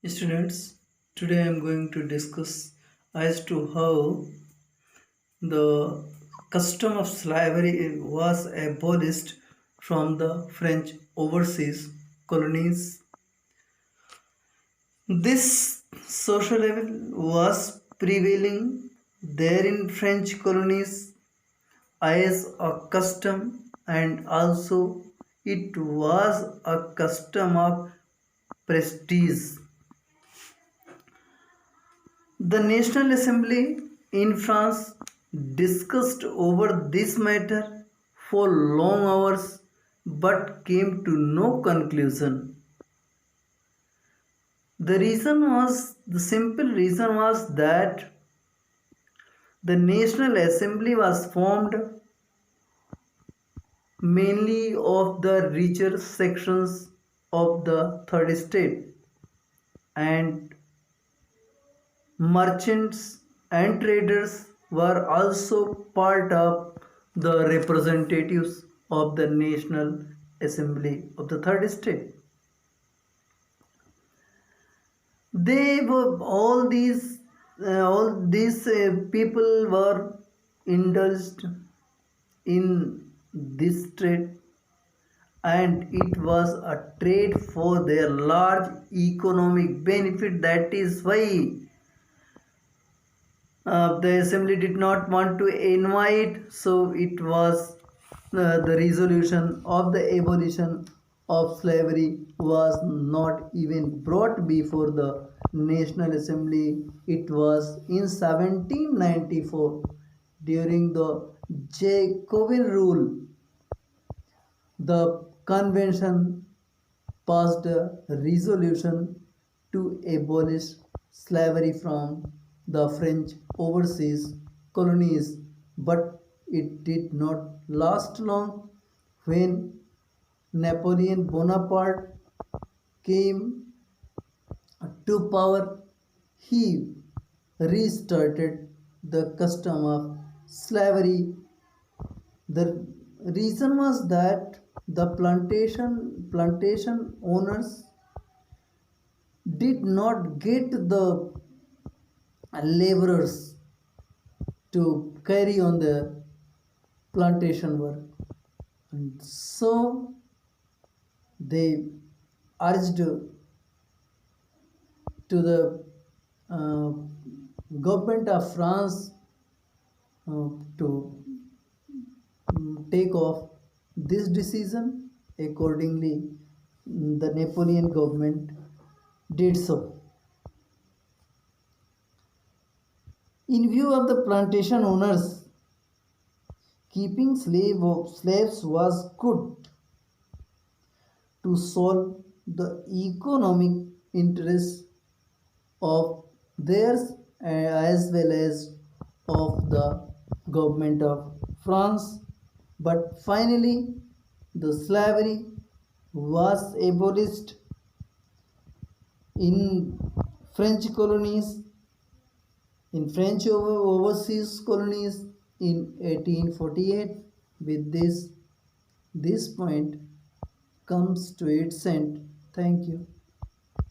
Students, today I am going to discuss as to how the custom of slavery was abolished from the French overseas colonies. This social level was prevailing there in French colonies as a custom, and also it was a custom of prestige. The National Assembly in France discussed over this matter for long hours but came to no conclusion. The simple reason was that the National Assembly was formed mainly of the richer sections of the third estate, and merchants and traders were also part of the representatives of the National Assembly of the Third Estate. They were all these people were indulged in this trade, and it was a trade for their large economic benefit. That is why the assembly did not want to invite, so it was the resolution of the abolition of slavery was not even brought before the National Assembly. It was in 1794 during the Jacobin rule. The convention passed a resolution to abolish slavery from the French overseas colonies, but it did not last long. When Napoleon Bonaparte came to power, he restarted the custom of slavery. The reason was that the plantation owners did not get the laborers to carry on the plantation work, and so they urged to the uh, government of France to take off this decision. Accordingly, the Napoleon government did so. In view of the plantation owners, keeping slaves was good to solve the economic interests of theirs as well as of the government of France. But finally, the slavery was abolished in French colonies, in French overseas colonies in 1848. With this point comes to its end. Thank you.